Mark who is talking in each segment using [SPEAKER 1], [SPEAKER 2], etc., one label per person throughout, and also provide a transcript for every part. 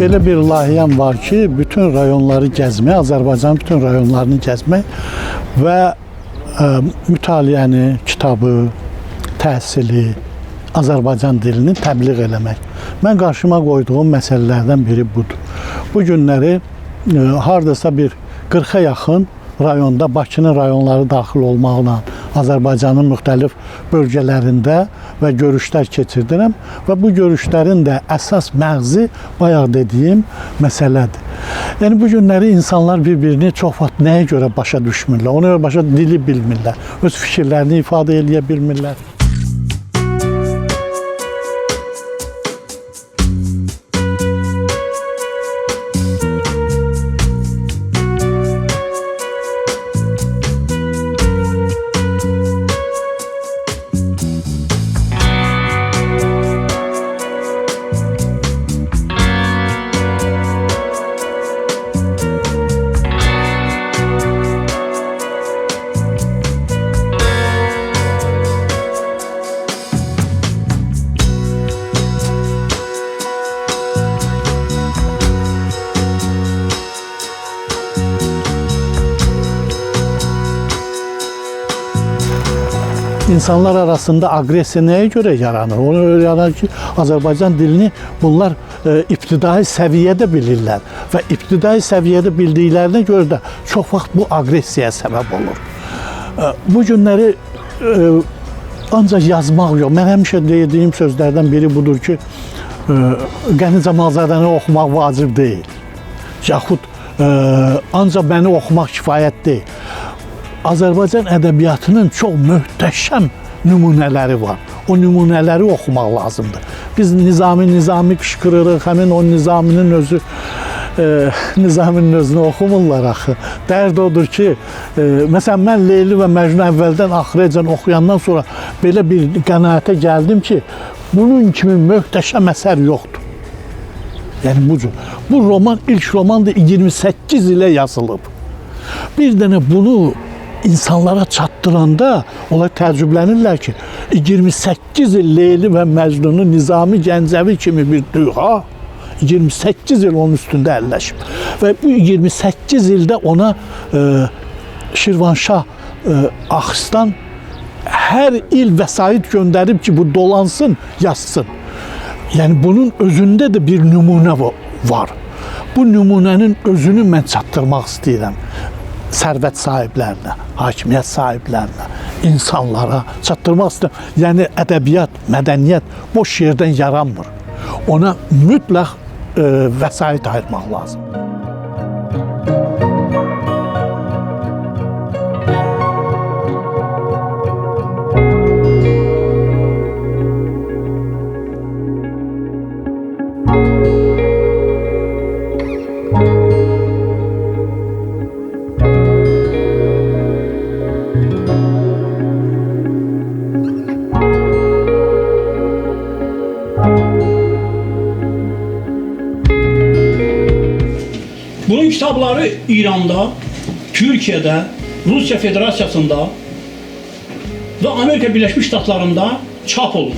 [SPEAKER 1] Belə bir layihəm var ki, bütün rayonları gəzmək, Azərbaycanın bütün rayonlarını gəzmək və mütaliəni, kitabı, təhsili, Azərbaycan dilini təbliğ eləmək. Mən qarşıma qoyduğum məsələlərdən biri budur. Bu günləri hardasa bir 40-a yaxın rayonda, Bakının rayonları daxil olmaqla Azərbaycanın müxtəlif bölgələrində və görüşlər keçirdirəm və bu görüşlərin də əsas məğzi bayaq dediyim məsələdir. Yəni bu günləri insanlar bir-birini çox vaxt nəyə görə başa düşmürlər, ona görə başa dili bilmirlər, öz fikirlərini ifadə edə bilmirlər. İnsanlar arasında agresiya nəyə görə yaranır? Ona görə yaranır ki, Azərbaycan dilini bunlar ibtidai səviyyədə bilirlər və ibtidai səviyyədə bildiklərinə görə də çox vaxt bu agressiyaya səbəb olur. Bu günləri ancaq yazmaq yox. Mən həmişə dediyim sözlərdən biri budur ki, Qəni Camalzadəni oxumaq vacib deyil. Yaxud ancaq məni oxumaq kifayət deyil. Azərbaycan ədəbiyyatının çox möhtəşəm nümunələri var. O nümunələri oxumaq lazımdır. Biz Nizami qışqırırıq, həmin o Nizaminin özünü oxumurlar axı. Dərd odur ki, məsələn, mən Leyli və Məcnun əvvəldən axıracan oxuyandan sonra belə bir qənaətə gəldim ki, bunun kimi möhtəşəm əsər yoxdur. Yəni bu cür. Bu roman, ilk roman da 28 ilə yazılıb. Bir dənə bunu insanlara çatdıranda onlar təəccüblənirlər ki, 28 il Leyli və Məcnunu Nizami Gəncəvi kimi bir düha 28 il onun üstündə əlləşib. Və bu 28 ildə ona Şirvanşah Axistan hər il vəsait göndərib ki, bu dolansın, yazsın. Yəni bunun özündə də bir nümunə var. Bu nümunənin özünü mən çatdırmaq istəyirəm. Sərvət sahiblərinə, hakimiyyət sahiblərinə, insanlara çatdırmaq istəyirəm. Yəni ədəbiyyat, mədəniyyət boş yerdən yaranmır. Ona mütləq vəsait ayırmaq lazım.
[SPEAKER 2] Bunun kitabları İranda, Türkiye'de, Rusya Federasyası'nda ve Amerika Birleşmiş Ştatlarında çap olunur.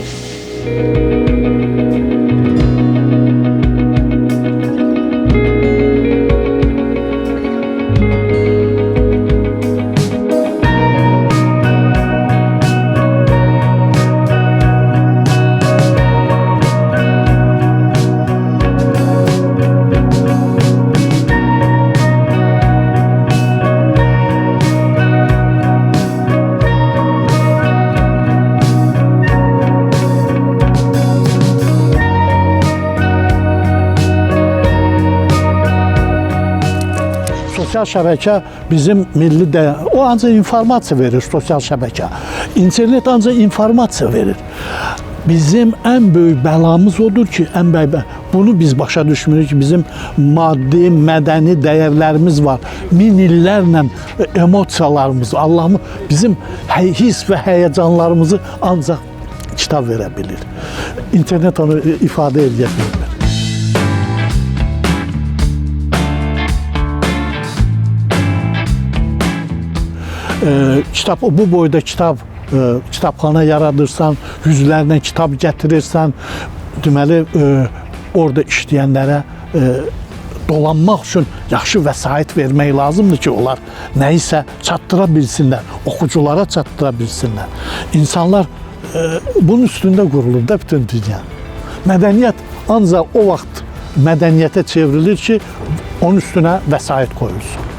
[SPEAKER 1] Sosial şəbəkə bizim milli o ancaq informasiya verir, sosial şəbəkə. İnternet ancaq informasiya verir. Bizim ən böyük bəlamız odur ki, bunu biz başa düşmürük ki, bizim maddi, mədəni dəyərlərimiz var. Min illərlə emosiyalarımız, Allah'ım bizim hiss və həyəcanlarımızı ancaq kitab verə bilir. İnternet onu ifadə edə bilmir. Kitab, bu boyda kitabxana yaradırsan, yüzlərlə kitab gətirirsən, deməli, orada işləyənlərə dolanmaq üçün yaxşı vəsait vermək lazımdır ki, onlar nəyisə çatdıra bilsinlər, oxuculara çatdıra bilsinlər. İnsanlar bunun üstündə qurulur da bütün dünya. Mədəniyyət ancaq o vaxt mədəniyyətə çevrilir ki, onun üstünə vəsait qoyulsun.